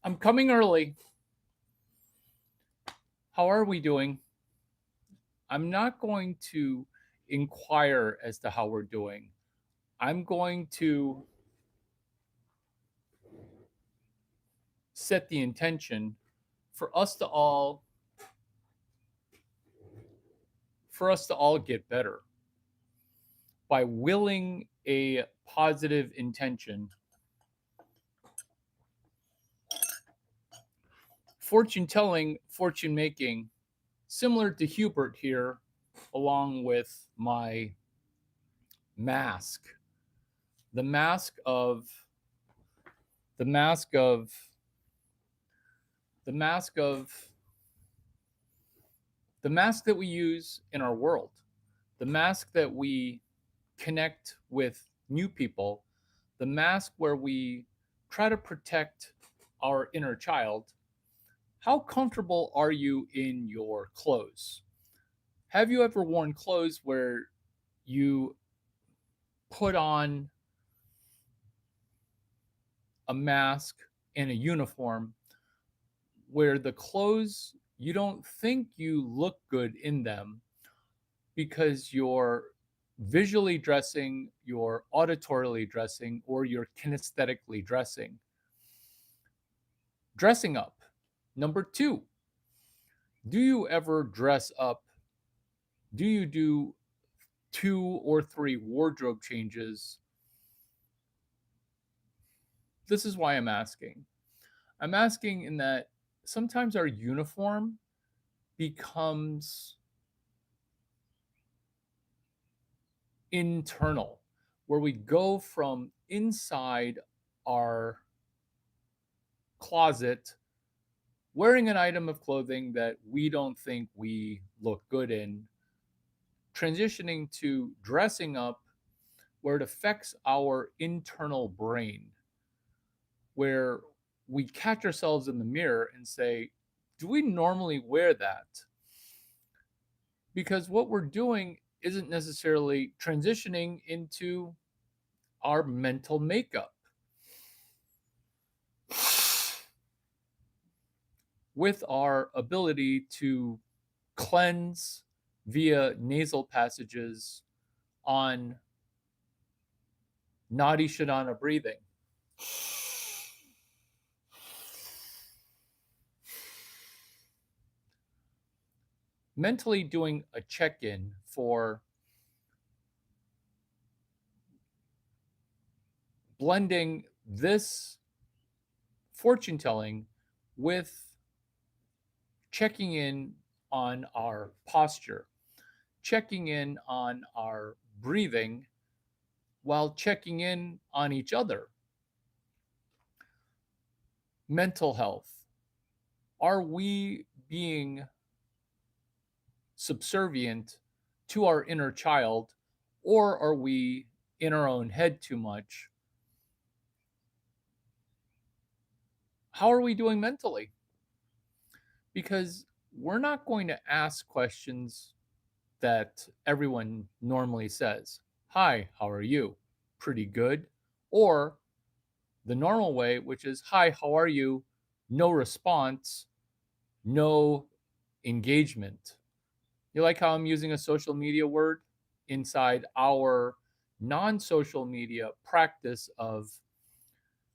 I'm coming early. How are we doing? I'm not going to inquire as to how we're doing. I'm going to set the intention for us to all get better by willing a positive intention. Fortune telling, fortune making, similar to Hubert here, along with my mask. The mask of the mask of the mask of the mask that we use in our world, the mask that we connect with new people, the mask where we try to protect our inner child. How comfortable are you in your clothes? Have you ever worn clothes where you put on a mask and a uniform where the clothes you don't think you look good in them because you're visually dressing, you're auditorily dressing, or you're kinesthetically dressing? Dressing up. Number two, do you ever dress up? Do you do two or three wardrobe changes? This is why I'm asking. I'm asking in that sometimes our uniform becomes internal, where we go from inside our closet wearing an item of clothing that we don't think we look good in, transitioning to dressing up where it affects our internal brain, where we catch ourselves in the mirror and say, do we normally wear that? Because what we're doing isn't necessarily transitioning into our mental makeup. With our ability to cleanse via nasal passages on Nadi Shodhana breathing. Mentally doing a check in for blending this fortune telling with checking in on our posture, checking in on our breathing while checking in on each other. Mental health. Are we being subservient to our inner child, or are we in our own head too much? How are we doing mentally? Because we're not going to ask questions that everyone normally says. Hi, how are you? Pretty good. Or the normal way, which is, hi, how are you? No response, no engagement. You like how I'm using a social media word inside our non social media practice of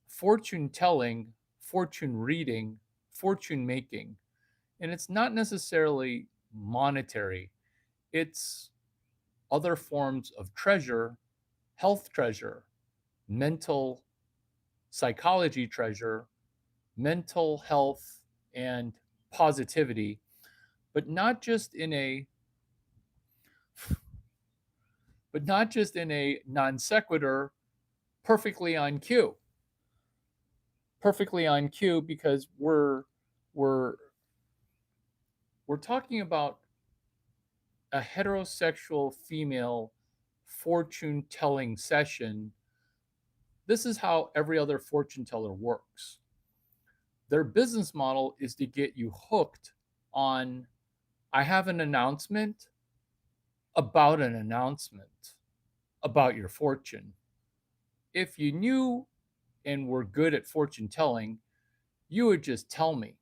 fortune telling, fortune reading, fortune making? And it's not necessarily monetary, it's other forms of treasure, health treasure, mental psychology treasure, mental health and positivity, but not just in a non sequitur, perfectly on cue. Perfectly on cue because we're we're talking about a heterosexual female fortune telling session. This is how every other fortune teller works. Their business model is to get you hooked on, I have an announcement about an announcement about your fortune. If you knew and were good at fortune telling, you would just tell me.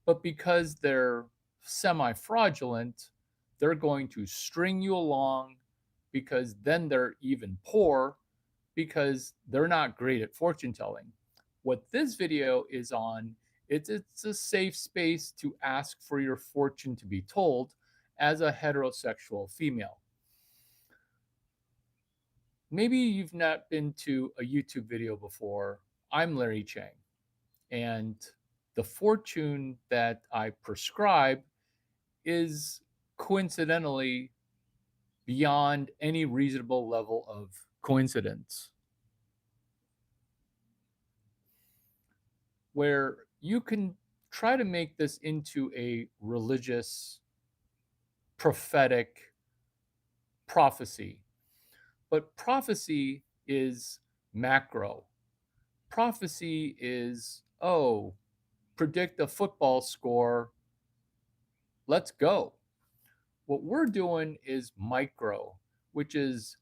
But because they're semi fraudulent, they're going to string you along because then they're even poor because they're not great at fortune telling. What this video is on, it's a safe space to ask for your fortune to be told as a heterosexual female. Maybe you've not been to a YouTube video before. I'm Larry Chang, and the fortune that I prescribe is coincidentally beyond any reasonable level of coincidence, where you can try to make this into a religious, prophetic prophecy. But prophecy is macro. Prophecy is, oh, predict a football score. Let's go. What we're doing is micro, which is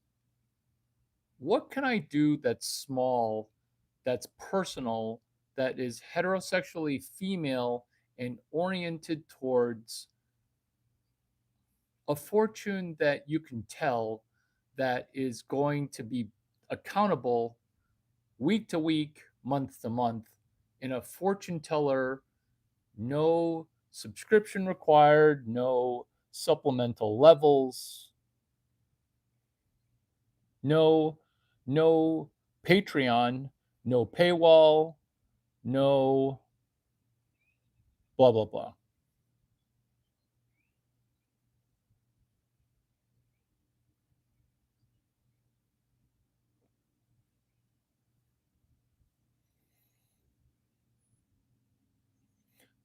what can I do that's small, that's personal, that is heterosexually female and oriented towards a fortune that you can tell that is going to be accountable week to week, month to month in a fortune teller, no subscription required, no supplemental levels, no Patreon, no paywall, no blah blah blah.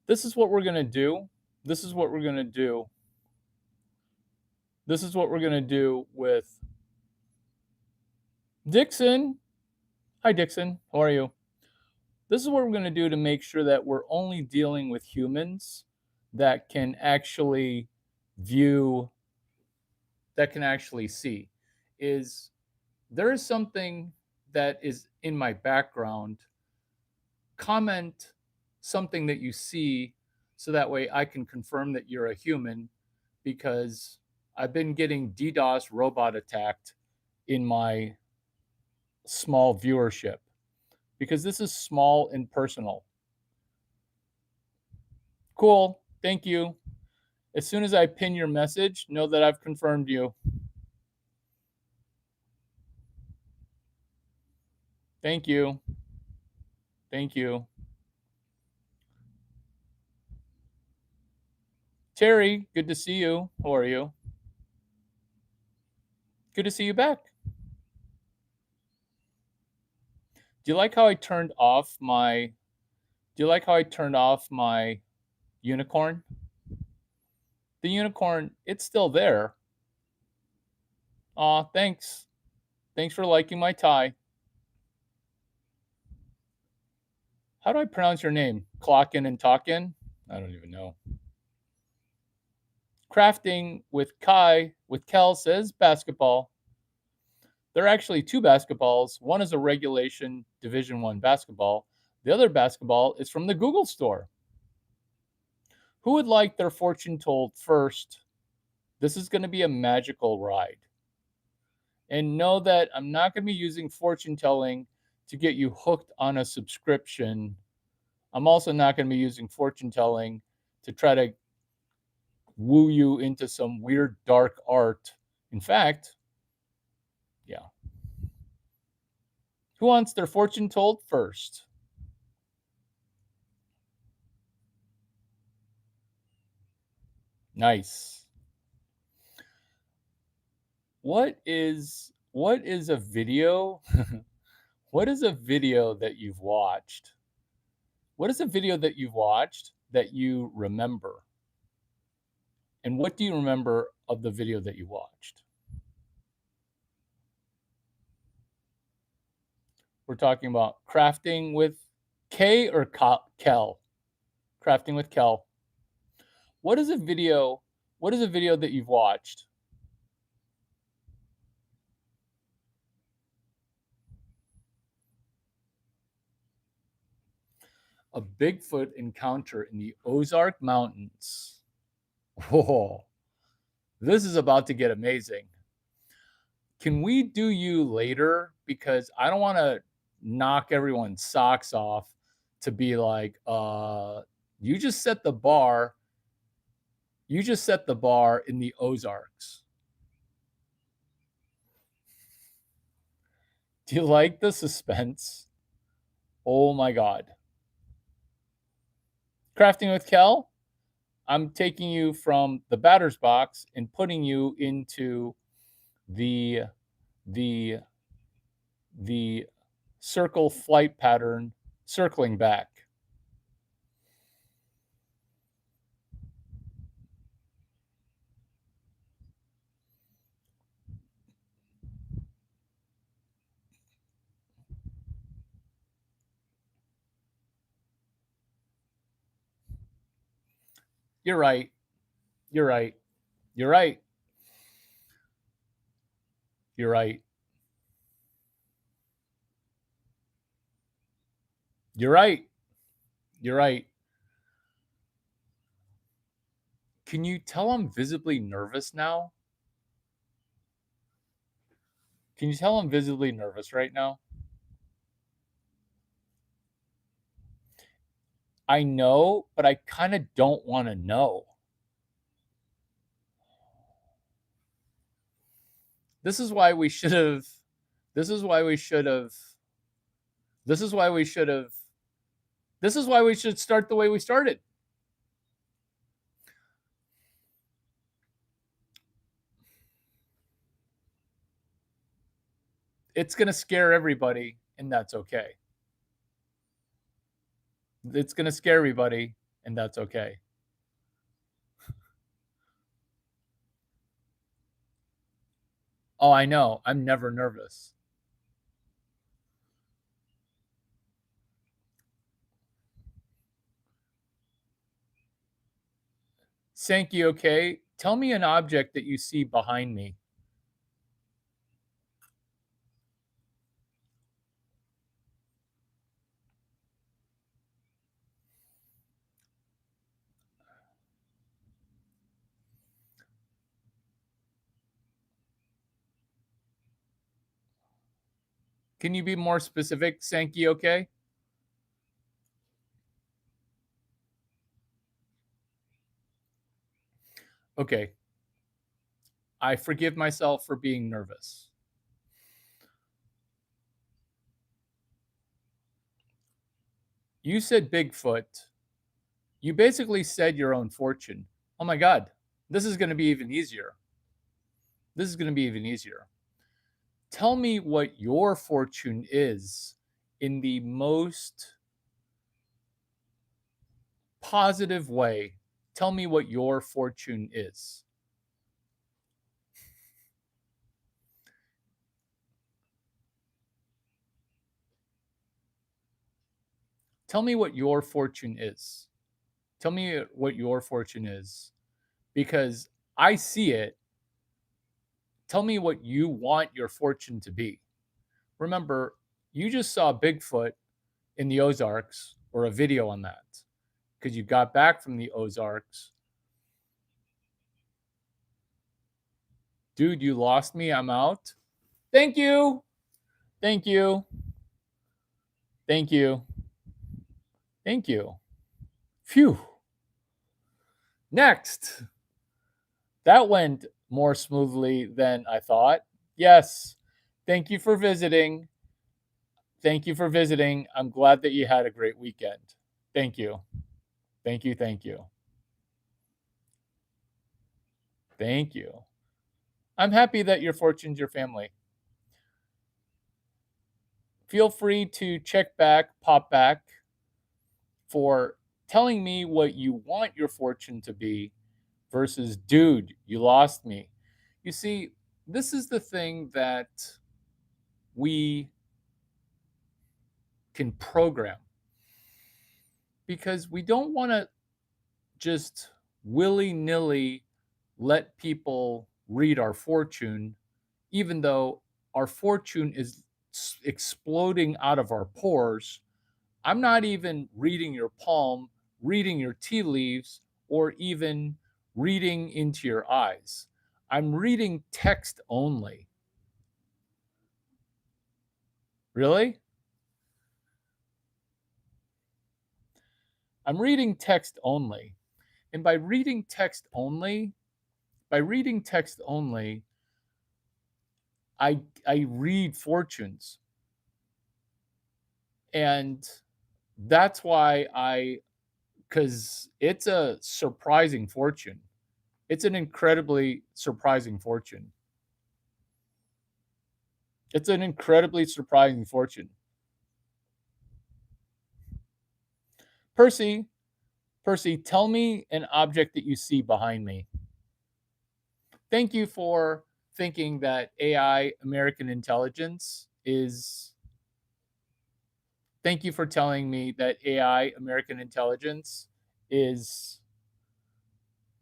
This is what we're going to do. This is what we're going to do. This is what we're going to do with Dixon. Hi Dixon, how are you? This is what we're going to do to make sure that we're only dealing with humans that can actually view, that can actually see. Is there is something that is in my background? Comment something that you see so that way I can confirm that you're a human, because I've been getting DDoS robot attacked in my small viewership because this is small and personal. Cool. Thank you. As soon as I pin your message, know that I've confirmed you. Thank you. Thank you. Terry, good to see you. How are you? Good to see you back. Do you like how I turned off my unicorn? The unicorn, it's still there. Aw, thanks. Thanks for liking my tie. How do I pronounce your name? Clockin and Talkin? I don't even know. Crafting with Kel says basketball. There are actually two basketballs. One is a regulation Division 1 basketball. The other basketball is from the Google store. Who would like their fortune told first? This is going to be a magical ride. And know that I'm not going to be using fortune telling to get you hooked on a subscription. I'm also not going to be using fortune telling to try to woo you into some weird dark art. In fact, yeah. Who wants their fortune told first? Nice. What is a video? What is a video that you've watched? What is a video that you've watched that you remember? And what do you remember of the video that you watched? We're talking about crafting with K or Kel? Crafting with Kel. What is a video? What is a video that you've watched? A Bigfoot encounter in the Ozark Mountains. Whoa, this is about to get amazing. Can we do you later? Because I don't want to knock everyone's socks off to be like, you just set the bar. You just set the bar in the Ozarks. Do you like the suspense? Oh my God. Crafting with Kel, I'm taking you from the batter's box and putting you into the the the circle flight pattern, circling back. You're right. You're right. You're right. You're right. You're right. You're right. Can you tell I'm visibly nervous now? Can you tell I'm visibly nervous right now? I know, but I kind of don't want to know. This is why we should have. This is why we should have. This is why we should have. This is why we should start the way we started. It's going to scare everybody, and that's okay. It's going to scare everybody, and that's okay. Oh, I know. I'm never nervous. Sankey, okay? Tell me an object that you see behind me. Can you be more specific, Sankey, okay? Okay. I forgive myself for being nervous. You said Bigfoot. You basically said your own fortune. Oh my God. This is going to be even easier. This is going to be even easier. Tell me what your fortune is in the most positive way. Tell me what your fortune is. Tell me what your fortune is. Tell me what your fortune is because I see it. Tell me what you want your fortune to be. Remember, you just saw Bigfoot in the Ozarks or a video on that because you got back from the Ozarks. Dude, you lost me. I'm out. Thank you. Thank you. Thank you. Thank you. Phew. Next. That went more smoothly than I thought. Yes. Thank you for visiting. Thank you for visiting. I'm glad that you had a great weekend. Thank you. Thank you. Thank you. Thank you. I'm happy that your fortune's your family. Feel free to check back, pop back for telling me what you want your fortune to be versus, dude, you lost me. You see, this is the thing that we can program because we don't want to just willy nilly let people read our fortune, even though our fortune is exploding out of our pores I'm not even reading your palm, reading your tea leaves, or even reading into your eyes. I'm reading text only. Really? I'm reading text only. And by reading text only, I read fortunes. And that's why I cuz it's a surprising fortune. It's an incredibly surprising fortune. It's an incredibly surprising fortune. Percy, Percy, tell me an object that you see behind me. Thank you for thinking that AI American intelligence is thank you for telling me that AI American intelligence is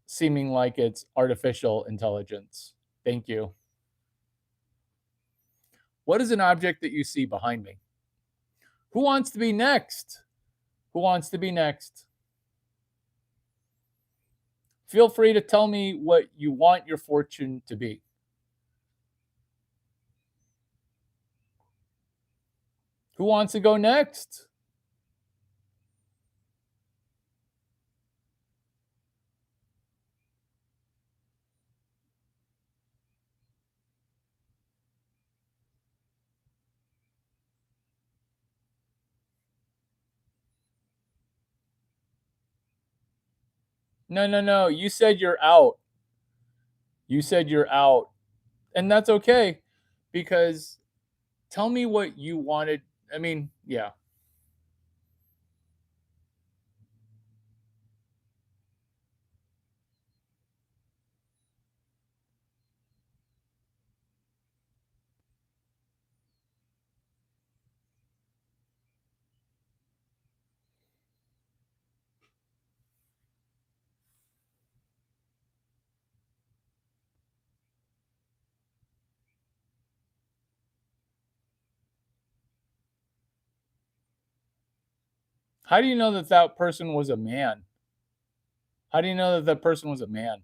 seeming like it's artificial intelligence. Thank you. What is an object that you see behind me? Who wants to be next? Who wants to be next? Feel free to tell me what you want your fortune to be. Who wants to go next? No, no, no. You said you're out. You said you're out. And that's okay because tell me what you wanted. I mean, yeah. How do you know that that person was a man? How do you know that that person was a man?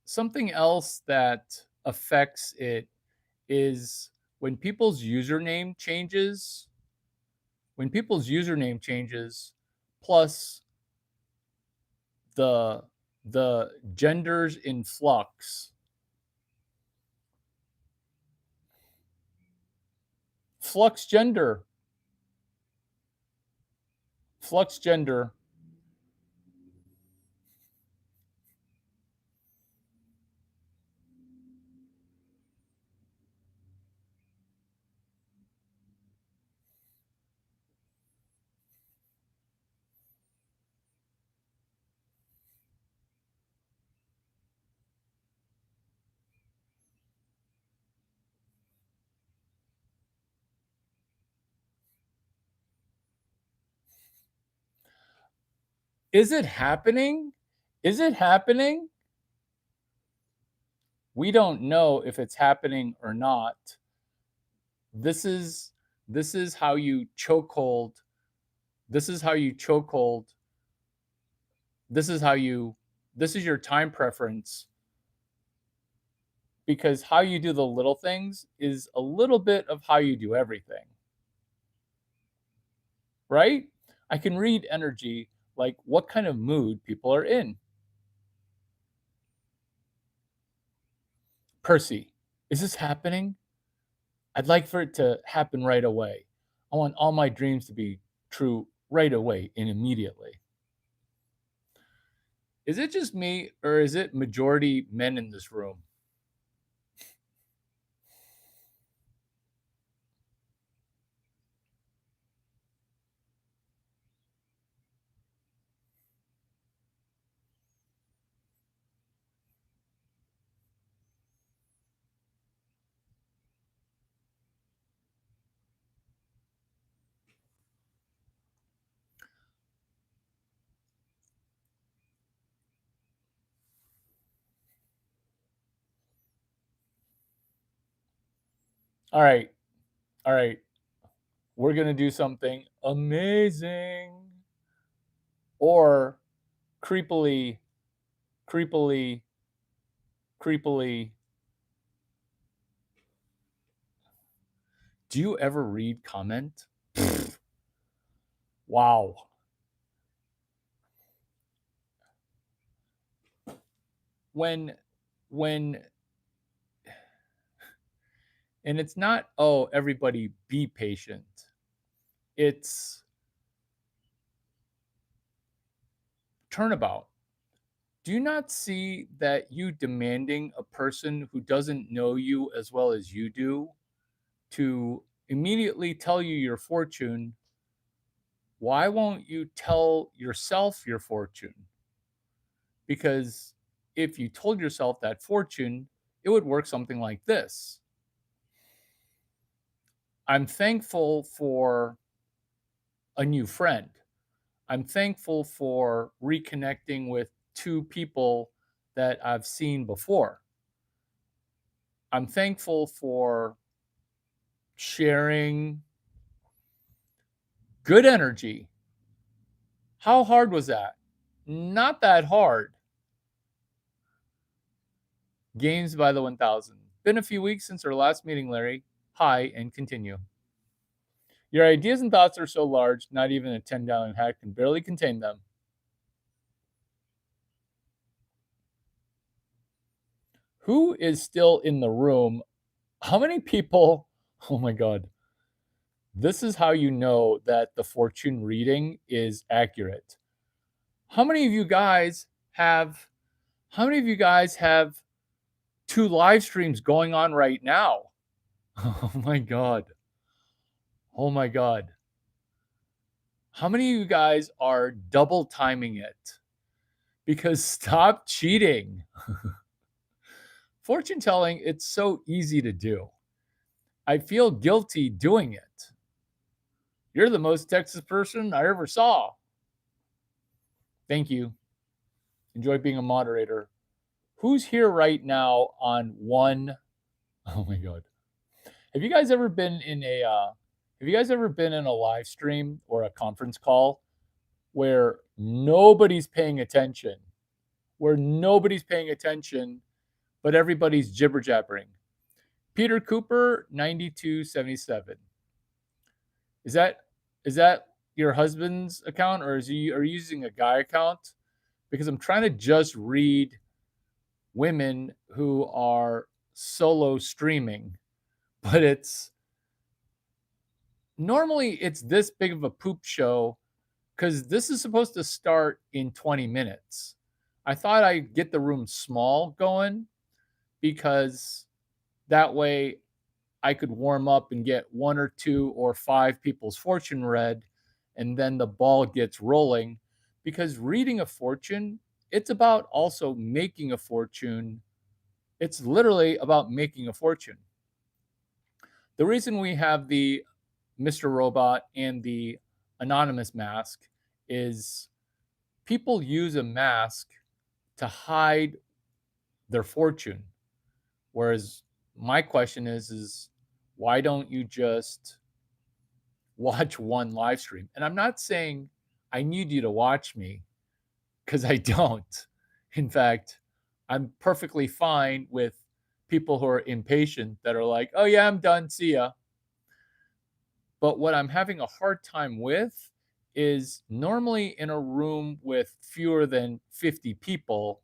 Something else that affects it is when people's username changes, when people's username changes, plus the the genders in flux. Flux gender. Flux gender. Is it happening? Is it happening? We don't know if it's happening or not. This is this is how you chokehold. This is how you chokehold. This is how you this is your time preference because how you do the little things is a little bit of how you do everything, right? I can read energy like what kind of mood people are in. Percy, is this happening? I'd like for it to happen right away. I want all my dreams to be true right away and immediately. Is it just me or is it majority men in this room? All right. All right. We're going to do something amazing or creepily, creepily, creepily. Do you ever read comment? Wow. When, when, and it's not, oh, everybody be patient. It's turnabout. Do you not see that you demanding a person who doesn't know you as well as you do to immediately tell you your fortune? Why won't you tell yourself your fortune? Because if you told yourself that fortune, it would work something like this. I'm thankful for a new friend. I'm thankful for reconnecting with two people that I've seen before. I'm thankful for sharing good energy. How hard was that? Not that hard. Games by the 1000. Been a few weeks since our last meeting, Larry. Hi, and continue. Your ideas and thoughts are so large, not even a 10-gallon hat can barely contain them. Who is still in the room? How many people? Oh my God. This is how you know that the fortune reading is accurate. How many of you guys have how many of you guys have two live streams going on right now? Oh my God. Oh my God. How many of you guys are double timing it? Because stop cheating. Fortune telling, it's so easy to do. I feel guilty doing it. You're the most Texas person I ever saw. Thank you. Enjoy being a moderator. Who's here right now on one? Oh my God. Have you guys ever been in a have you guys ever been in a live stream or a conference call where nobody's paying attention? Where nobody's paying attention, but everybody's jibber jabbering. Peter Cooper, 9277. Is that your husband's account, or are you using a guy account? Because I'm trying to just read women who are solo streaming, but it's normally it's this big of a poop show because this is supposed to start in 20 minutes. I thought I'd get the room small going because that way I could warm up and get one or two or five people's fortune read, and then the ball gets rolling. Because reading a fortune, it's about also making a fortune. It's literally about making a fortune. The reason we have the Mr. Robot and the anonymous mask is people use a mask to hide their fortune. Whereas my question is why don't you just watch one live stream? And I'm not saying I need you to watch me because I don't. In fact, I'm perfectly fine with people who are impatient that are like, oh, yeah, I'm done. See ya. But what I'm having a hard time with is normally in a room with fewer than 50 people,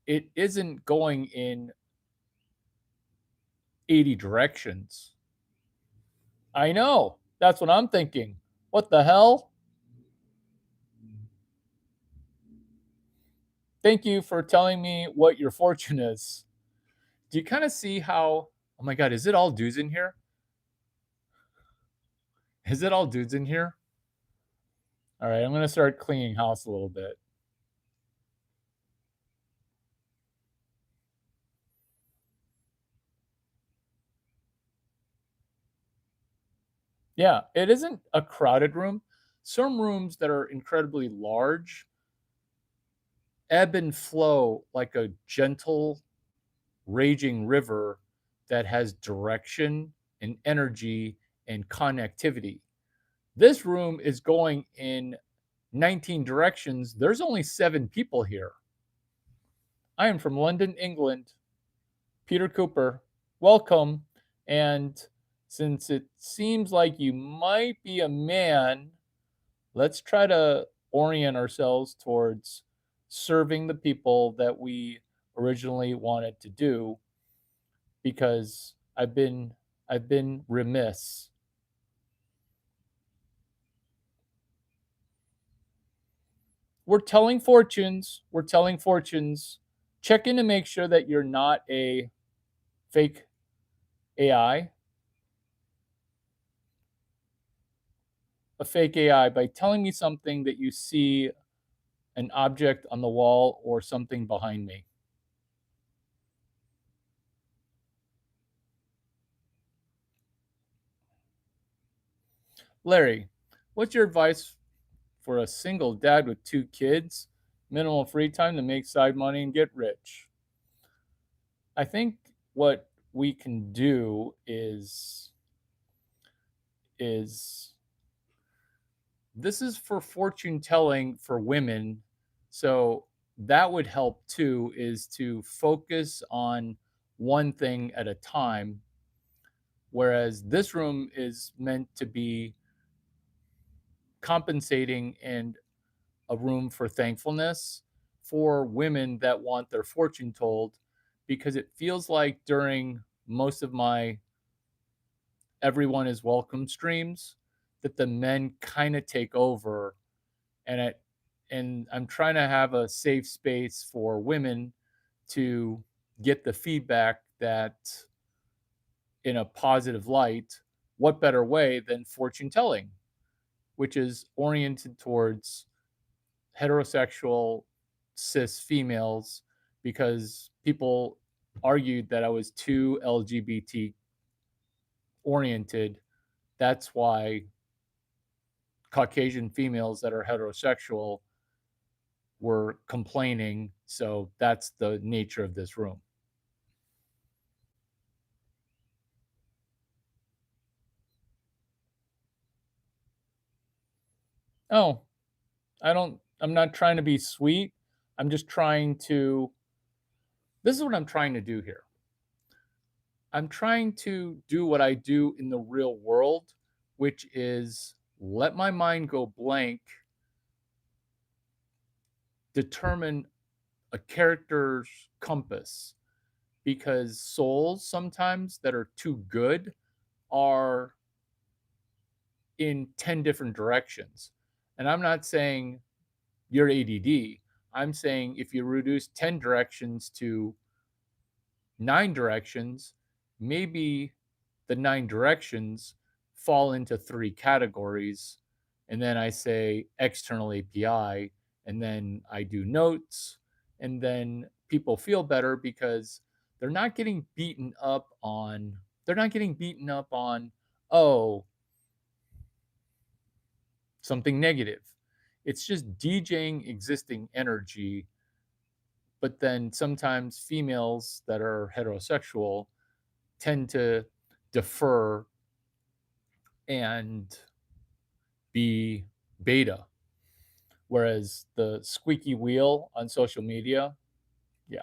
it isn't going in 80 directions. I know. That's what I'm thinking. What the hell? Thank you for telling me what your fortune is. Do you kind of see how, oh my God, is it all dudes in here? Is it all dudes in here? All right, I'm going to start cleaning house a little bit. Yeah, it isn't a crowded room. Some rooms that are incredibly large ebb and flow like a gentle raging river that has direction and energy and connectivity. This room is going in 19 directions. There's only 7 people here. I am from London, England. Peter Cooper. Welcome. And since it seems like you might be a man, let's try to orient ourselves towards serving the people that we originally wanted to do, because I've been remiss. We're telling fortunes. We're telling fortunes. Check in to make sure that you're not a fake AI. A fake AI by telling me something that you see an object on the wall or something behind me. Larry, what's your advice for a single dad with 2 kids, minimal free time to make side money and get rich? I think what we can do is this is for fortune telling for women. So that would help too, is to focus on one thing at a time, whereas this room is meant to be compensating and a room for thankfulness for women that want their fortune told, because it feels like during most of my everyone is welcome streams that the men kind of take over, and I'm trying to have a safe space for women to get the feedback that in a positive light. What better way than fortune telling, which is oriented towards heterosexual cis females, because people argued that I was too LGBT oriented. That's why Caucasian females that are heterosexual were complaining. So that's the nature of this room. Oh, I'm not trying to be sweet. I'm just trying to, this is what I'm trying to do here. I'm trying to do what I do in the real world, which is let my mind go blank, determine a character's compass, because souls sometimes that are too good are in 10 different directions. And I'm not saying you're ADD. I'm saying if you reduce 10 directions to 9 directions, maybe the 9 directions fall into 3 categories. And then I say external API, and then I do notes, and then people feel better because they're not getting beaten up on, they're not getting beaten up on, oh, something negative. It's just DJing existing energy. But then sometimes females that are heterosexual tend to defer and be beta, whereas the squeaky wheel on social media, yeah.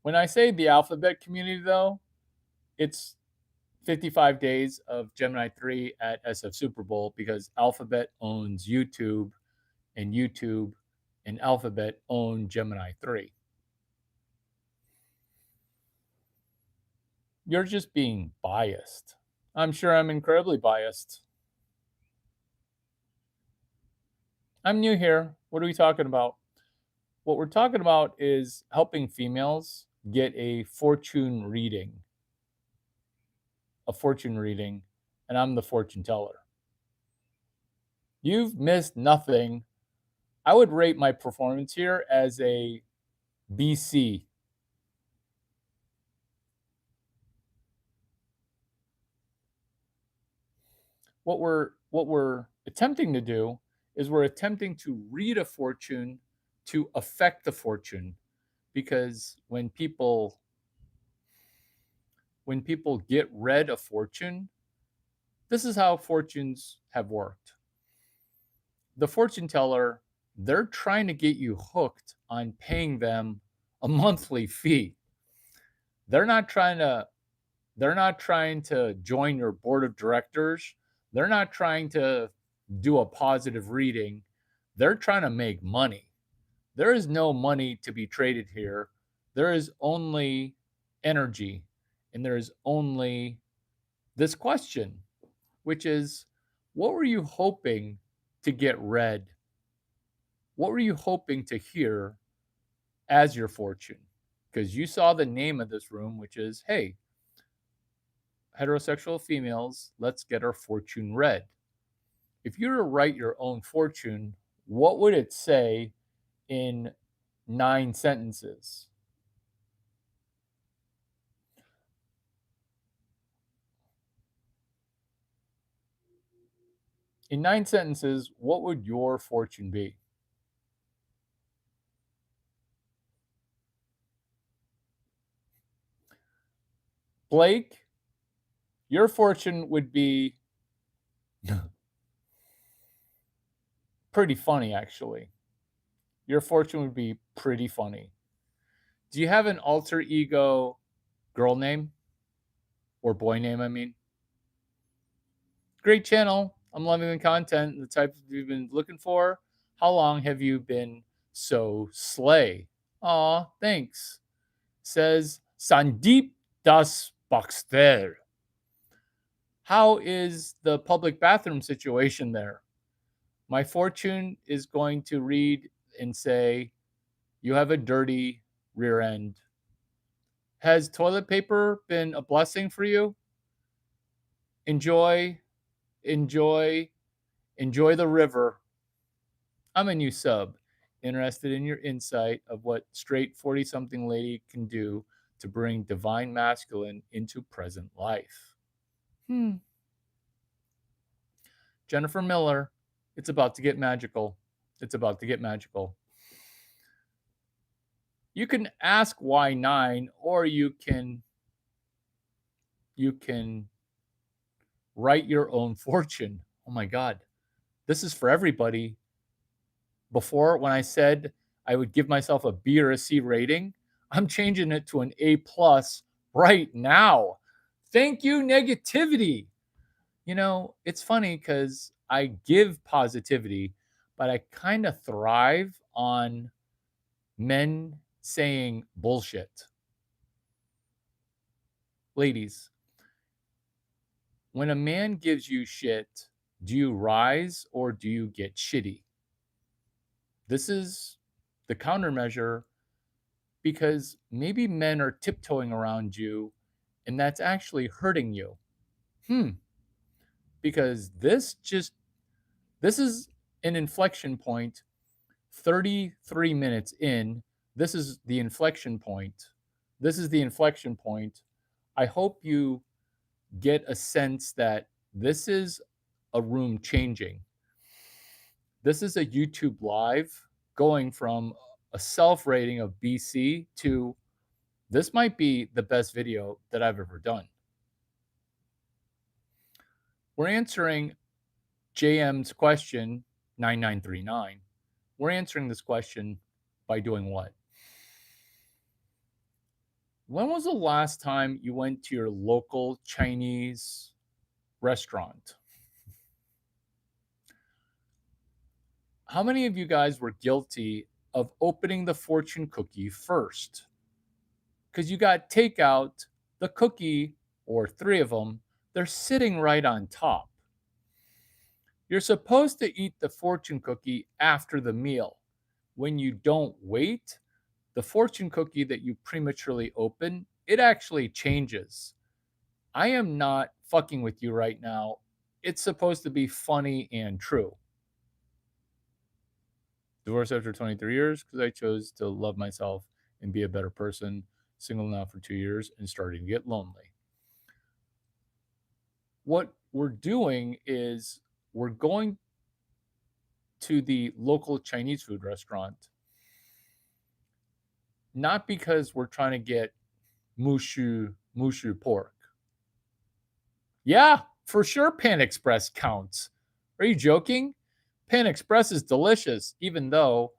When I say the alphabet community, though, it's 55 days of Gemini 3 at SF Super Bowl, because Alphabet owns YouTube, and YouTube and Alphabet own Gemini 3. You're just being biased. I'm sure I'm incredibly biased. I'm new here. What are we talking about? What we're talking about is helping females get a fortune reading, and I'm the fortune teller. You've missed nothing. I would rate my performance here as a BC. What we're attempting to do is we're attempting to read a fortune to affect the fortune, because when people get read a fortune, this is how fortunes have worked. The fortune teller, they're trying to get you hooked on paying them a monthly fee. They're not trying to they're not trying to join your board of directors. They're not trying to do a positive reading. They're trying to make money. There is no money to be traded here. There is only energy, and there is only this question, which is, what were you hoping to get read? What were you hoping to hear as your fortune? Because you saw the name of this room, which is, hey, heterosexual females, let's get our fortune read. If you were to write your own fortune, what would it say in 9 sentences? In 9 sentences, what would your fortune be? Blake, your fortune would be pretty funny, actually. Your fortune would be pretty funny. Do you have an alter ego girl name or boy name? I mean, great channel. I'm loving the content, the type you've been looking for. How long have you been so slay? Aw, thanks. Says Sandeep Das Baxter. How is the public bathroom situation there? My fortune is going to read and say, you have a dirty rear end. Has toilet paper been a blessing for you? Enjoy, enjoy, enjoy the river. I'm a new sub, interested in your insight of what straight 40 something lady can do to bring divine masculine into present life. Jennifer Miller, it's about to get magical. It's about to get magical. You can ask why 9, or you can write your own fortune. Oh my god. This is for everybody. Before, when I said I would give myself a B or a C rating, I'm changing it to an A plus right now. Thank you, negativity. It's funny because I give positivity, but I kind of thrive on men saying bullshit. Ladies, when a man gives you shit, do you rise or do you get shitty? This is the countermeasure, because maybe men are tiptoeing around you and that's actually hurting you. Because this is an inflection point. 33 minutes in, this is the inflection point. This is the inflection point. I hope you get a sense that this is a room changing. This is a YouTube live going from a self rating of BC to this might be the best video that I've ever done. We're answering JM's question 9939. We're answering this question by doing what? When was the last time you went to your local Chinese restaurant? How many of you guys were guilty of opening the fortune cookie first? Because you got takeout, the cookie, or 3 of them, they're sitting right on top. You're supposed to eat the fortune cookie after the meal. When you don't wait, the fortune cookie that you prematurely open, it actually changes. I am not fucking with you right now. It's supposed to be funny and true. Divorced after 23 years because I chose to love myself and be a better person. Single now for 2 years and starting to get lonely. What we're doing is we're going to the local Chinese food restaurant, not because we're trying to get mushu pork. Yeah, for sure Pan Express counts. Are you joking? Pan Express is delicious, even though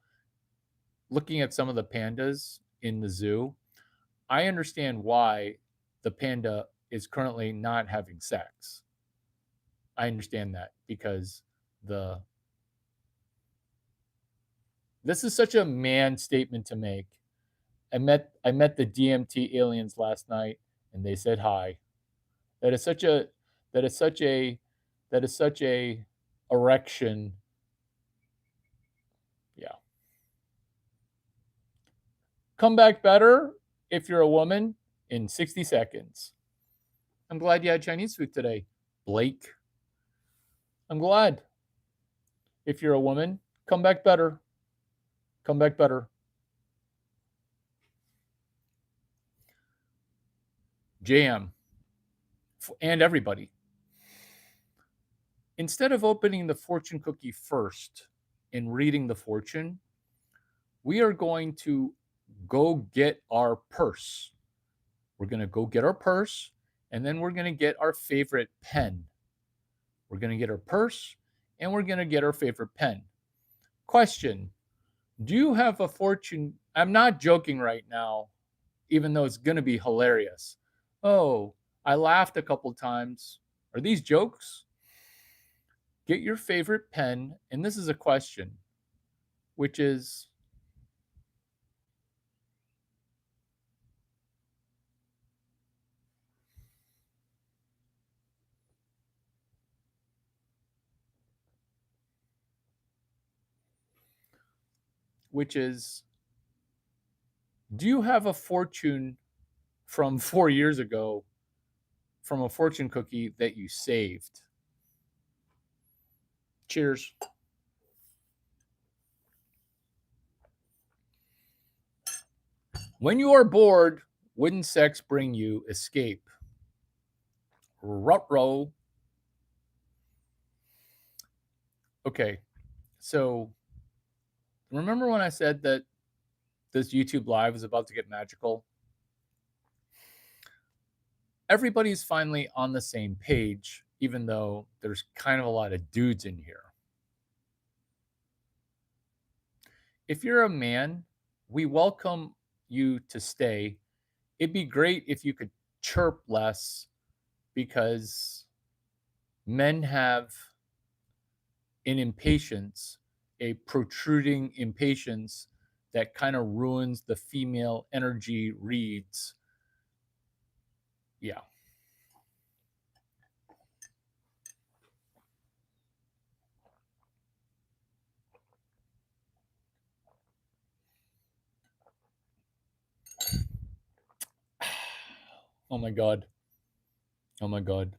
looking at some of the pandas in the zoo, I understand why the panda is currently not having sex. I understand that because the this is such a man statement to make. I met the DMT aliens last night and they said hi. That is such a that is such a that is such a erection. Yeah. Come back better if you're a woman in 60 seconds. I'm glad you had Chinese food today, Blake. I'm glad. If you're a woman, come back better. Come back better. JM and everybody. Instead of opening the fortune cookie first and reading the fortune, we are going to go get our purse. We're going to go get our purse and then we're going to get our favorite pen. We're going to get our purse and we're going to get our favorite pen. Question: do you have a fortune? I'm not joking right now, even though it's going to be hilarious. Oh, I laughed a couple times. Are these jokes? Get your favorite pen, and this is a question, which is which is do you have a fortune from 4 years ago from a fortune cookie that you saved? Cheers. When you are bored, wouldn't sex bring you escape? Rutro. Okay, so remember when I said that this YouTube live is about to get magical? Everybody's finally on the same page, even though there's kind of a lot of dudes in here. If you're a man, we welcome you to stay. It'd be great if you could chirp less because men have an impatience, a protruding impatience that kind of ruins the female energy reads. Yeah. Oh my God. Oh my God.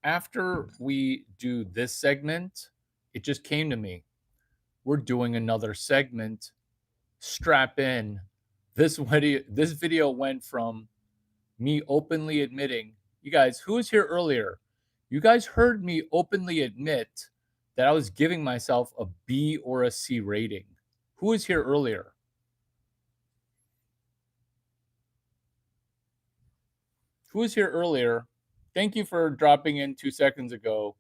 After we do this segment, it just came to me. We're doing another segment. Strap in. This video went from me openly admitting, you guys, who was here earlier? You guys heard me openly admit that I was giving myself a B or a C rating. Who was here earlier? Who was here earlier? Thank you for dropping in 2 seconds ago.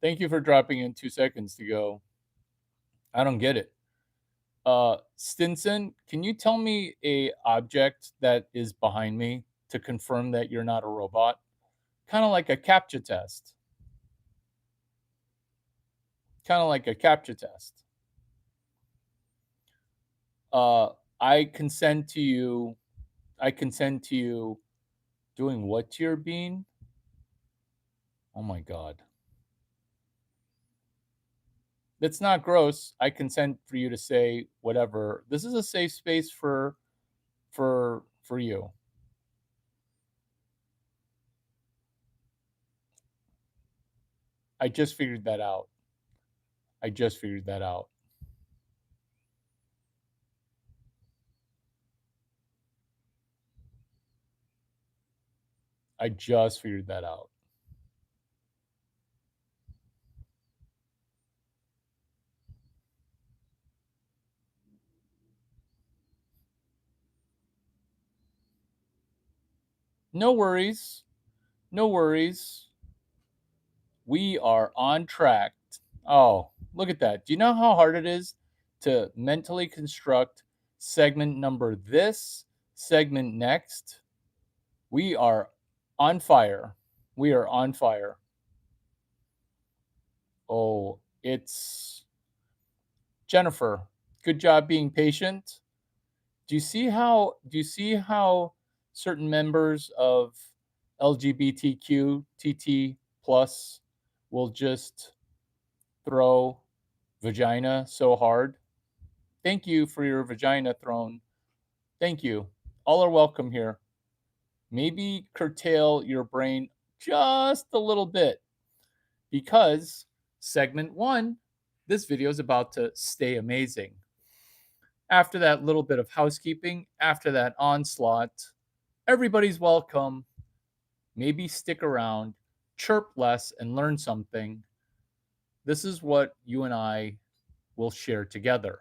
Thank you for dropping in 2 seconds ago. I don't get it. Stinson, can you tell me a object that is behind me to confirm that you're not a robot? Kind of like a CAPTCHA test. Kind of like a CAPTCHA test. Uh, I consent to you. I consent to you doing what to your bean? Oh my God. That's not gross. I consent for you to say whatever. This is a safe space for you. I just figured that out. I just figured that out. I just figured that out. No worries. No worries. We are on track. Oh, look at that. Do you know how hard it is to mentally construct segment number this, segment next? We are on fire. We are on fire. Oh, it's Jennifer. Good job being patient. Do you see how certain members of LGBTQ TT plus will just throw vagina so hard? Thank you for your vagina thrown. Thank you. All are welcome here. Maybe curtail your brain just a little bit because segment one, this video is about to stay amazing. After that little bit of housekeeping, after that onslaught, everybody's welcome. Maybe stick around, chirp less, and learn something. This is what you and I will share together.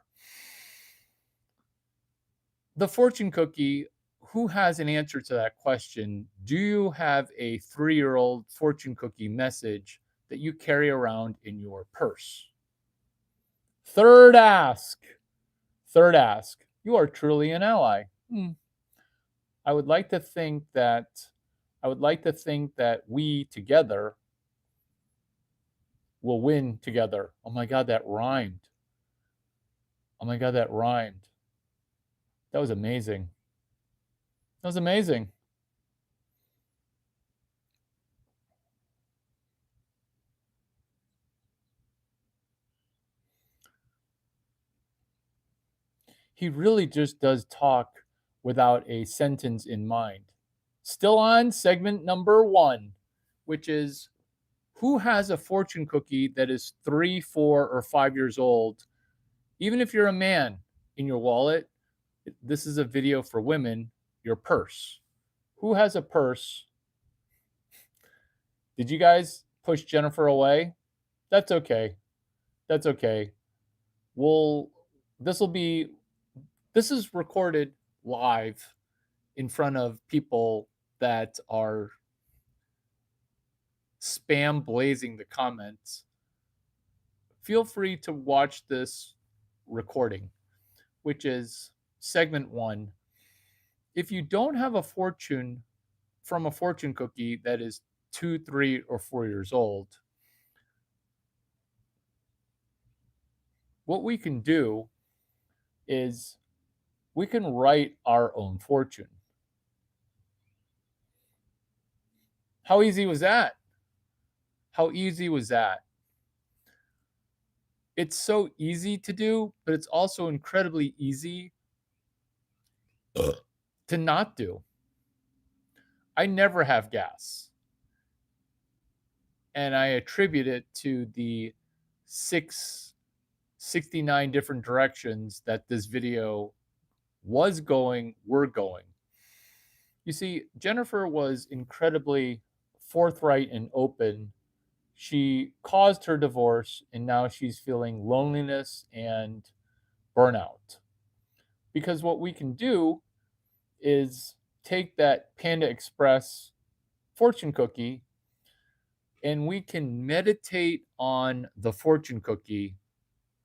The fortune cookie, who has an answer to that question? Do you have a 3-year-old fortune cookie message that you carry around in your purse? Third ask. Third ask. You are truly an ally. I would like to think that we together will win together. Oh my god, that rhymed. Oh my god, that rhymed. That was amazing. That was amazing. He really just does talk without a sentence in mind. Still on segment number 1, which is who has a fortune cookie that is 3, 4, or 5 years old? Even if you're a man, in your wallet, this is a video for women, your purse. Who has a purse? Did you guys push Jennifer away? That's okay. That's okay. We'll this will be this is recorded live in front of people that are spam blazing the comments. Feel free to watch this recording, which is segment 1. If you don't have a fortune from a fortune cookie that is 2, 3, or 4 years old, what we can do is we can write our own fortune. How easy was that? How easy was that? It's so easy to do, but it's also incredibly easy to not do. I never have gas. And I attribute it to the 69 different directions that this video we're going. You see, Jennifer was incredibly forthright and open. She caused her divorce, and now she's feeling loneliness and burnout. Because what we can do is take that Panda Express fortune cookie and we can meditate on the fortune cookie.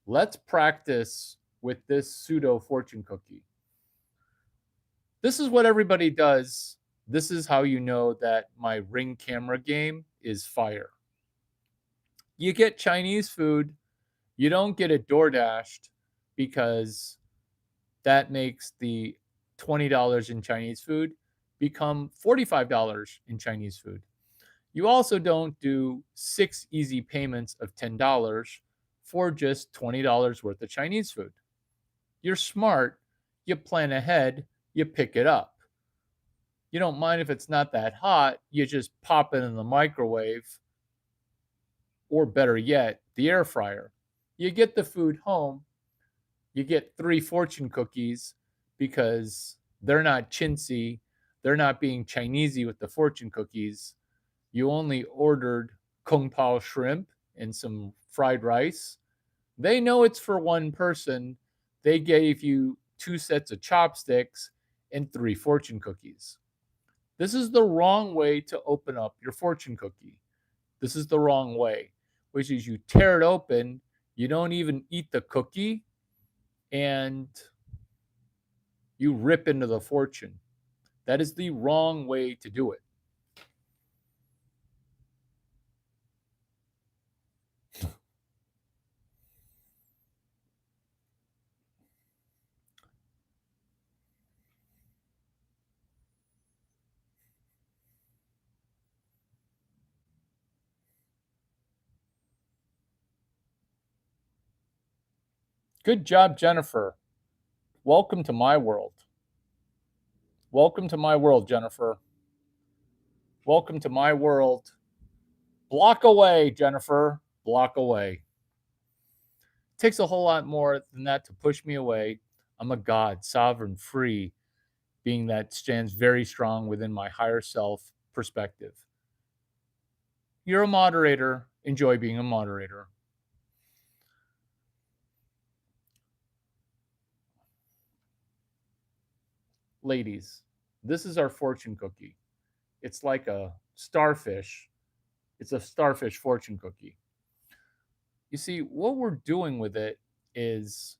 Let's practice with this pseudo fortune cookie. This is what everybody does. This is how you know that my Ring camera game is fire. You get Chinese food, you don't get it door dashed because that makes the $20 in Chinese food become $45 in Chinese food. You also don't do 6 easy payments of $10 for just $20 worth of Chinese food. You're smart, you plan ahead, you pick it up. You don't mind if it's not that hot, you just pop it in the microwave, or better yet, the air fryer. You get the food home, you get 3 fortune cookies because they're not chintzy, they're not being Chinesey with the fortune cookies. You only ordered kung pao shrimp and some fried rice. They know it's for one person. They gave you 2 sets of chopsticks and 3 fortune cookies. This is the wrong way to open up your fortune cookie. This is the wrong way, which is you tear it open, you don't even eat the cookie, and you rip into the fortune. That is the wrong way to do it. Good job, Jennifer. Welcome to my world. Welcome to my world, Jennifer. Welcome to my world. Block away, Jennifer. Block away. It takes a whole lot more than that to push me away. I'm a God, sovereign, free, being that stands very strong within my higher self perspective. You're a moderator. Enjoy being a moderator. Ladies, this is our fortune cookie. It's like a starfish. It's a starfish fortune cookie. You see, what we're doing with it is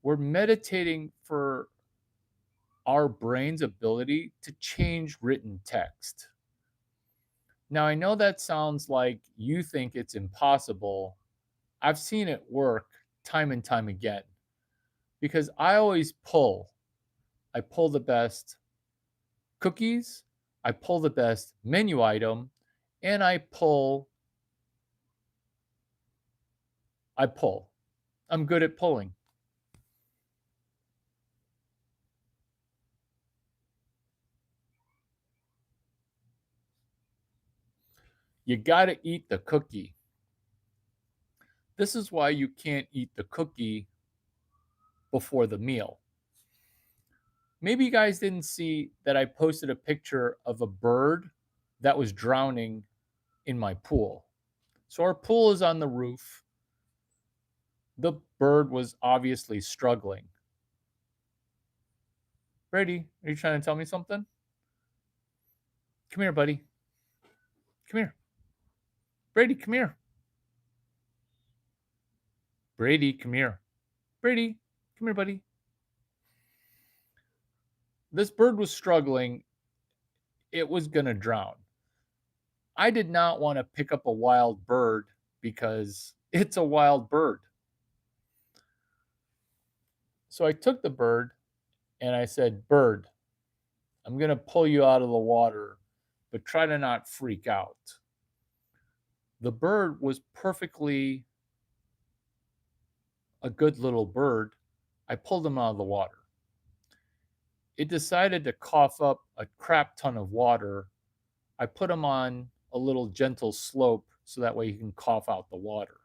we're meditating for our brain's ability to change written text. Now, I know that sounds like you think it's impossible. I've seen it work time and time again because I always pull. I pull the best cookies, I pull the best menu item, and I pull. I'm good at pulling. You got to eat the cookie. This is why you can't eat the cookie before the meal. Maybe you guys didn't see that I posted a picture of a bird that was drowning in my pool. So our pool is on the roof. The bird was obviously struggling. Brady, are you trying to tell me something? Come here, buddy. Come here. Brady, come here. Brady, come here. Brady, come here, buddy. This bird was struggling. It was going to drown. I did not want to pick up a wild bird because it's a wild bird. So I took the bird and I said, Bird, I'm going to pull you out of the water, but try to not freak out. The bird was perfectly a good little bird. I pulled him out of the water. It decided to cough up a crap ton of water. I put him on a little gentle slope so that way he can cough out the water.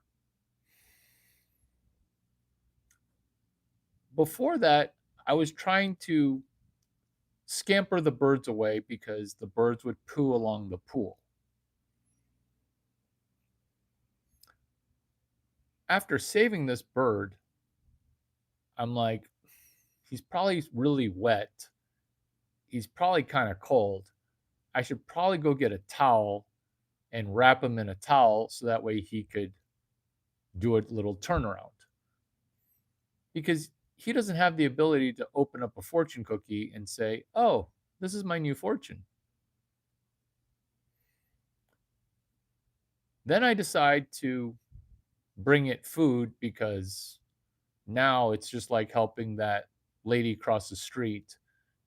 Before that, I was trying to scamper the birds away because the birds would poo along the pool. After saving this bird, I'm like, he's probably really wet. He's probably kind of cold. I should probably go get a towel and wrap him in a towel so that way he could do a little turnaround. Because he doesn't have the ability to open up a fortune cookie and say, oh, this is my new fortune. Then I decide to bring it food because now it's just like helping that lady across the street.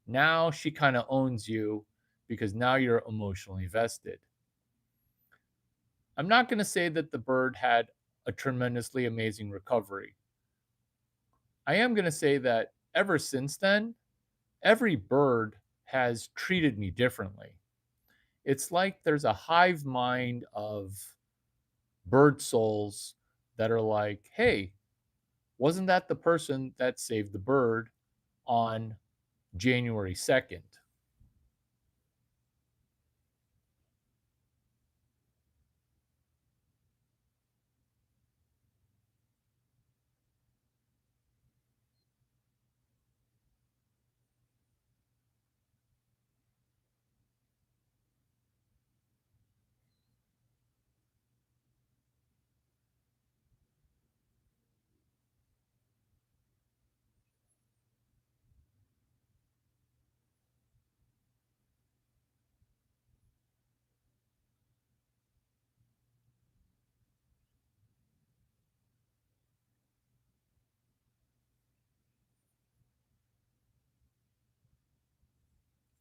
Now she kind of owns you because now you're emotionally vested. I'm not going to say that the bird had a tremendously amazing recovery. I am going to say that ever since then, every bird has treated me differently. It's like there's a hive mind of bird souls that are like, hey, wasn't that the person that saved the bird on January 2nd?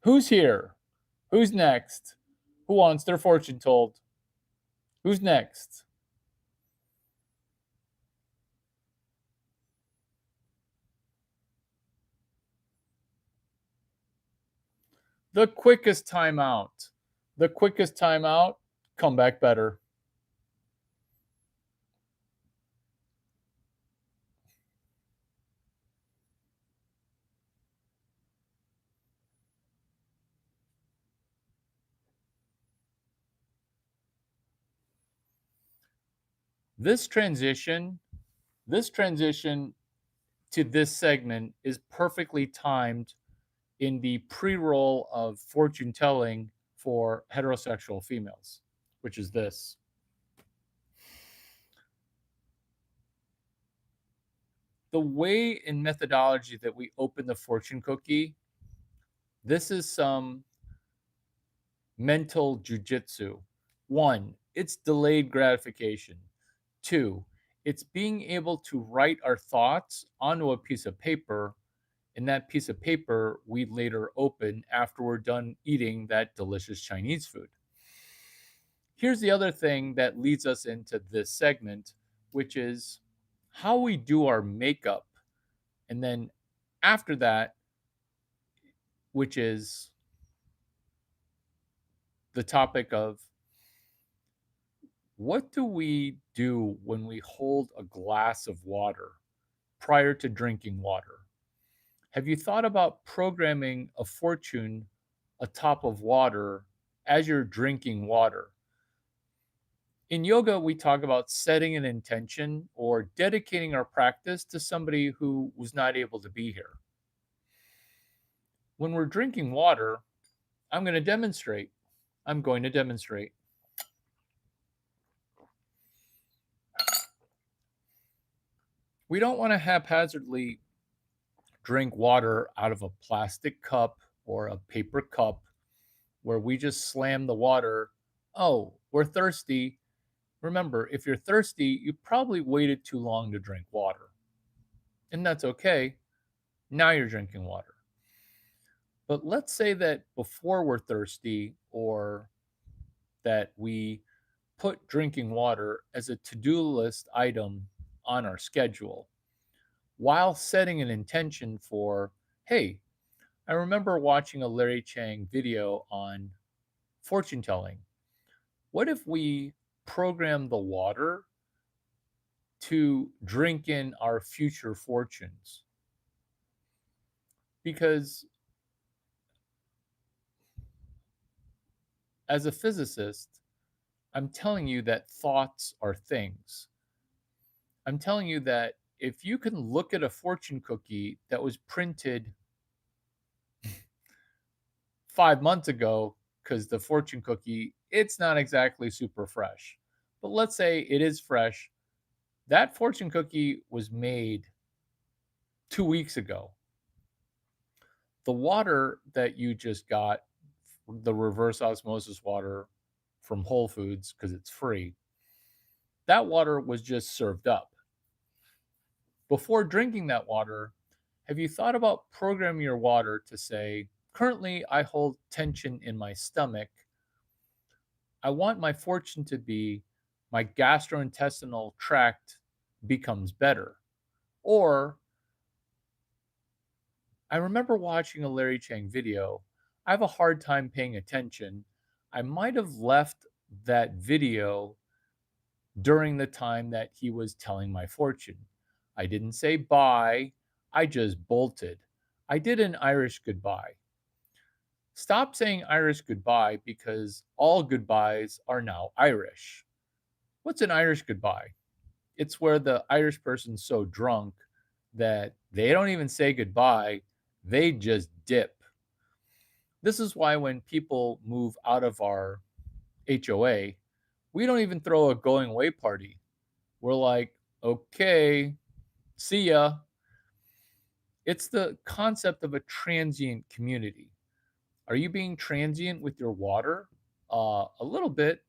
Who's here? Who's next? Who wants their fortune told? Who's next? The quickest time out. The quickest time out, come back better. This transition, this transition to this segment is perfectly timed in the pre-roll of fortune telling for heterosexual females, which is this. The way and methodology that we open the fortune cookie, this is some mental jujitsu. One, it's delayed gratification. Two, it's being able to write our thoughts onto a piece of paper, and that piece of paper we later open after we're done eating that delicious Chinese food. Here's the other thing that leads us into this segment, which is how we do our makeup. And then after that, which is the topic of what do we do when we hold a glass of water prior to drinking water? Have you thought about programming a fortune atop of water as you're drinking water? In yoga, we talk about setting an intention or dedicating our practice to somebody who was not able to be here. When we're drinking water, I'm going to demonstrate. I'm going to demonstrate. We don't want to haphazardly drink water out of a plastic cup or a paper cup where we just slam the water. Oh, we're thirsty. Remember, if you're thirsty, you probably waited too long to drink water. And that's okay. Now you're drinking water. But let's say that before we're thirsty or that we put drinking water as a to do list item on our schedule while setting an intention for, hey, I remember watching a Larry Chang video on fortune telling. What if we program the water to drink in our future fortunes? Because as a physicist, I'm telling you that thoughts are things. I'm telling you that if you can look at a fortune cookie that was printed 5 months ago, because the fortune cookie, it's not exactly super fresh. But let's say it is fresh. That fortune cookie was made 2 weeks ago. The water that you just got, the reverse osmosis water from Whole Foods, because it's free, that water was just served up. Before drinking that water, have you thought about programming your water to say, currently I hold tension in my stomach. I want my fortune to be my gastrointestinal tract becomes better. Or I remember watching a Larry Chang video. I have a hard time paying attention. I might have left that video during the time that he was telling my fortune. I didn't say bye, I just bolted. I did an Irish goodbye. Stop saying Irish goodbye because all goodbyes are now Irish. What's an Irish goodbye? It's where the Irish person's so drunk that they don't even say goodbye, they just dip. This is why when people move out of our HOA, we don't even throw a going away party. We're like, okay, see ya. It's the concept of a transient community. Are you being transient with your water? A little bit.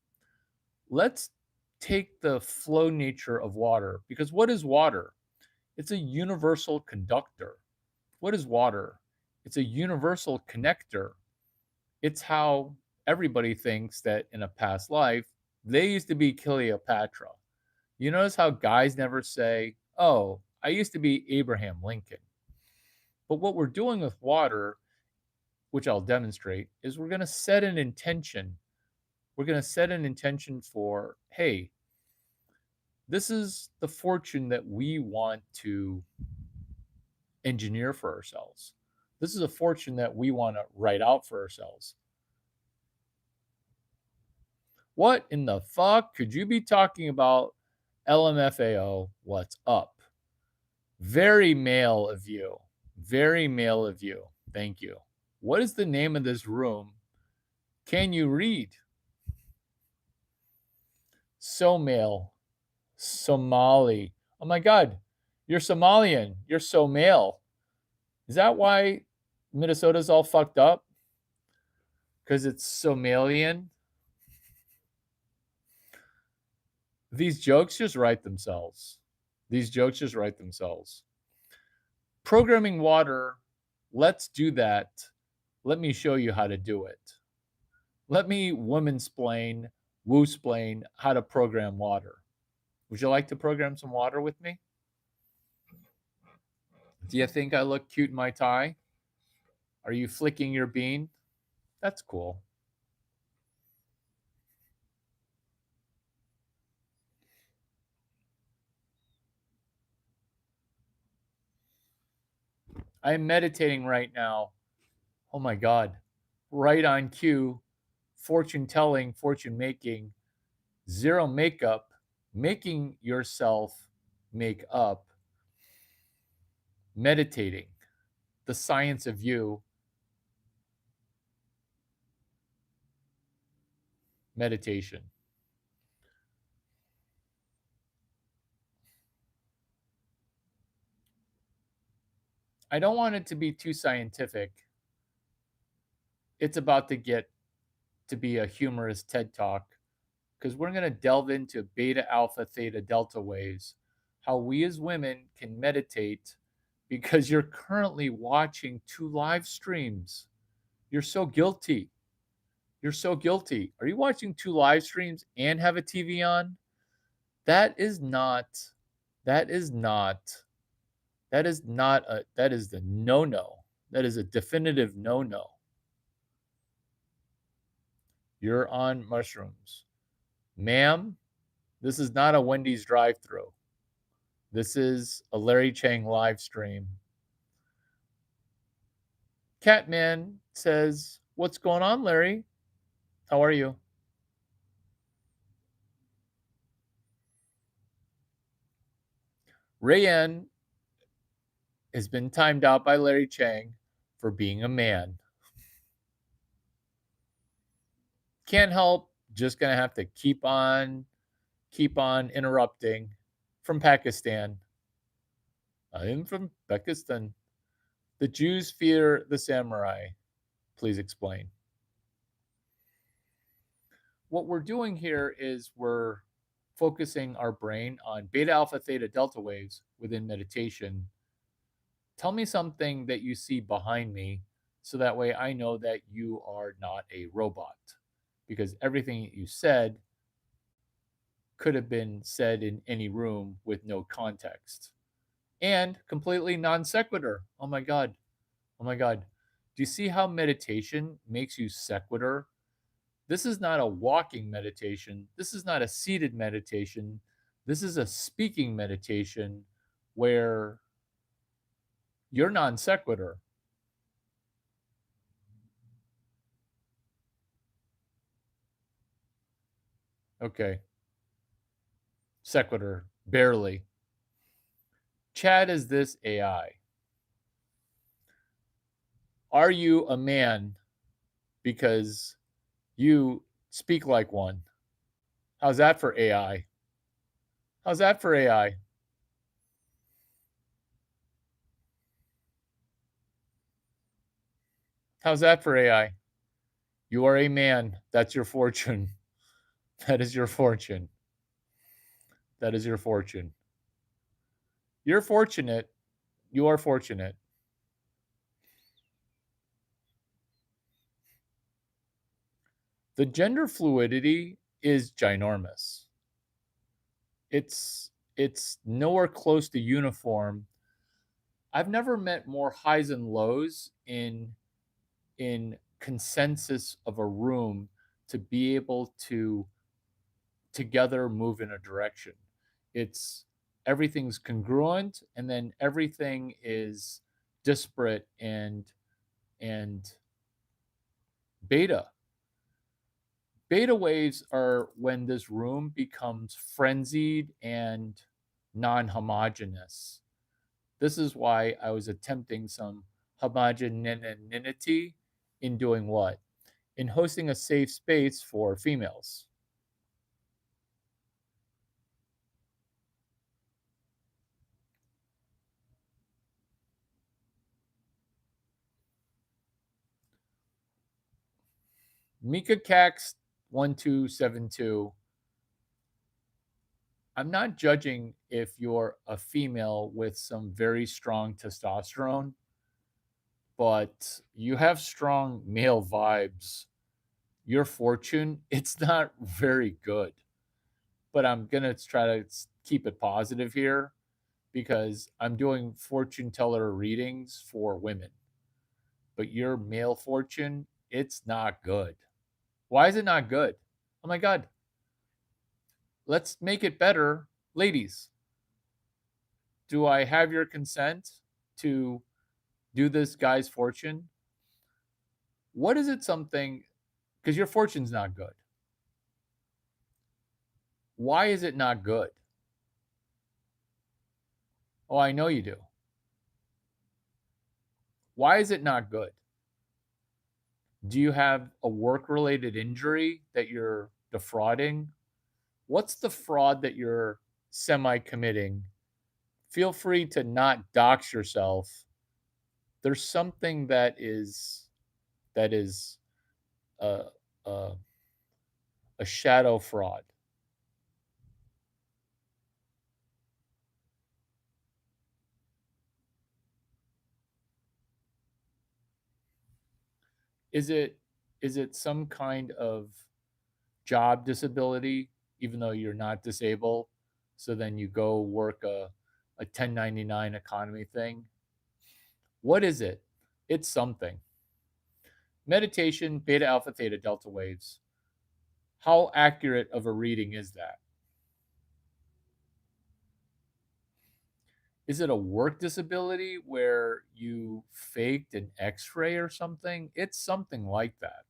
Let's take the flow nature of water because what is water? It's a universal conductor. What is water? It's a universal connector. It's how everybody thinks that in a past life, they used to be Cleopatra. You notice how guys never say, "Oh, I used to be Abraham Lincoln." But what we're doing with water, which I'll demonstrate, is we're going to set an intention. We're going to set an intention for, hey, this is the fortune that we want to engineer for ourselves. This is a fortune that we want to write out for ourselves. What in the fuck could you be talking about? LMFAO, what's up? Very male of you. Very male of you. Thank you. What is the name of this room? Can you read? So male. Somali. Oh my God. You're Somalian. You're so male. Is that why Minnesota's all fucked up? Because it's Somalian? These jokes just write themselves. These jokes just write themselves. Programming water, let's do that. Let me show you how to do it. Let me womansplain, woo-splain how to program water. Would you like to program some water with me? Do you think I look cute in my tie? Are you flicking your bean? That's cool. I am meditating right now. Oh my God. Right on cue. Fortune telling, fortune making, zero makeup, making yourself make up, meditating, the science of you, meditation. I don't want it to be too scientific. It's about to get to be a humorous TED talk because we're going to delve into beta, alpha, theta, delta waves, how we as women can meditate because you're currently watching two live streams. You're so guilty. You're so guilty. Are you watching two live streams and have a TV on? That is not, that is not, that is not a, that is the no no. That is a definitive no no. You're on mushrooms. Ma'am, this is not a Wendy's drive through. This is a Larry Chang live stream. Catman says, "What's going on, Larry? How are you?" Rayanne has been timed out by Larry Chang for being a man. Can't help, just gonna have to keep on interrupting. From Pakistan. I am from Pakistan. The Jews fear the samurai. Please explain. What we're doing here is we're focusing our brain on beta, alpha, theta, delta waves within meditation. Tell me something that you see behind me so that way I know that you are not a robot. Because everything you said could have been said in any room with no context and completely non sequitur. Oh my God. Oh my God. Do you see how meditation makes you sequitur? This is not a walking meditation. This is not a seated meditation. This is a speaking meditation where you're non sequitur. Okay. Sequitur, barely. Chad, is this AI? Are you a man because you speak like one? How's that for AI? How's that for AI? How's that for AI? You are a man. That's your fortune. That is your fortune. That is your fortune. You're fortunate. You are fortunate. The gender fluidity is ginormous. It's nowhere close to uniform. I've never met more highs and lows in consensus of a room to be able to together move in a direction. It's everything's congruent and then everything is disparate and beta. Beta waves are when this room becomes frenzied and non-homogeneous. This is why I was attempting some homogeneity in doing what? In hosting a safe space for females. Mika Cax 1272. I'm not judging if you're a female with some very strong testosterone, but you have strong male vibes. Your fortune, it's not very good. But I'm going to try to keep it positive here because I'm doing fortune teller readings for women. But your male fortune, it's not good. Why is it not good? Oh my God. Let's make it better. Ladies, do I have your consent to do this guy's fortune? What is it something, because your fortune's not good. Why is it not good? Oh, I know you do. Why is it not good? Do you have a work related injury that you're defrauding? What's the fraud that you're semi committing? Feel free to not dox yourself. There's something that is a, a, a shadow fraud. Is it some kind of job disability, even though you're not disabled? So then you go work a 1099 economy thing. What is it? It's something. Meditation, beta, alpha, theta, delta waves. How accurate of a reading is that? Is it a work disability where you faked an x ray or something? It's something like that.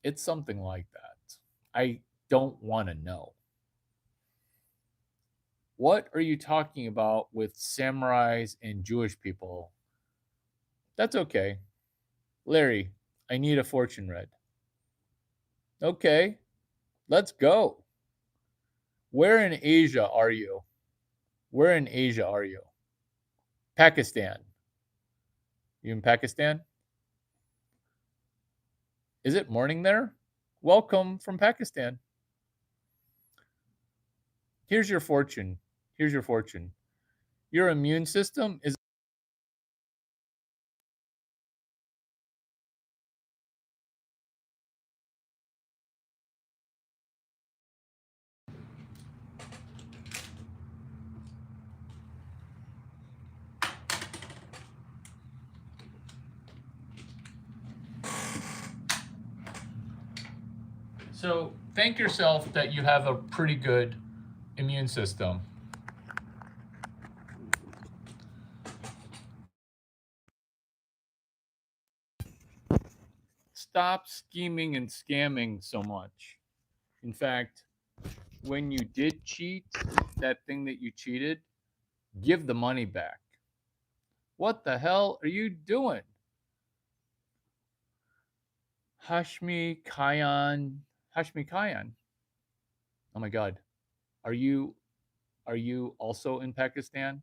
It's something like that. I don't want to know. What are you talking about with samurais and Jewish people? That's okay. Larry, I need a fortune read. Okay, let's go. Where in Asia are you? Where in Asia are you? Pakistan. You in Pakistan? Is it morning there? Welcome from Pakistan. Here's your fortune. Here's your fortune. Your immune system is. So thank yourself that you have a pretty good immune system. Stop scheming and scamming so much. In fact, when you did cheat, that thing that you cheated, give the money back. What the hell are you doing? Hashmi Kayan. Hashmi Kayan. Oh my God. Are you also in Pakistan?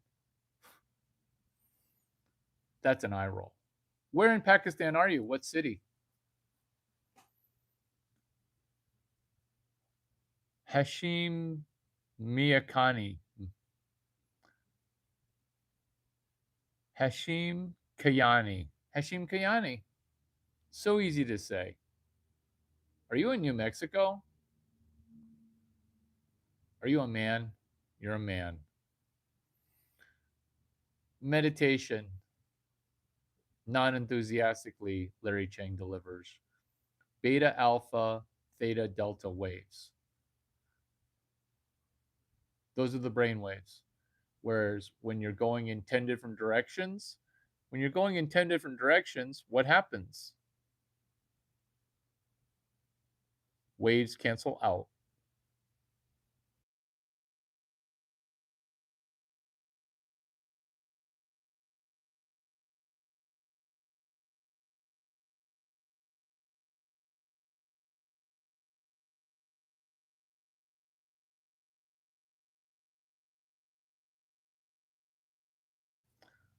That's an eye roll. Where in Pakistan are you? What city? Hashim Miyakani. Hashim Kayani. Hashim Kayani. So easy to say. Are you in New Mexico? Are you a man? You're a man. Meditation. Non enthusiastically, Larry Chang delivers. Beta, alpha, theta, delta waves. Those are the brain waves. Whereas when you're going in 10 different directions, what happens? Waves cancel out.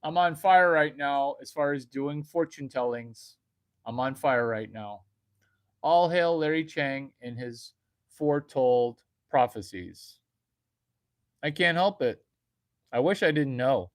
I'm on fire right now as far as doing fortune tellings. I'm on fire right now. All hail Larry Chang and his foretold prophecies. I can't help it. I wish I didn't know.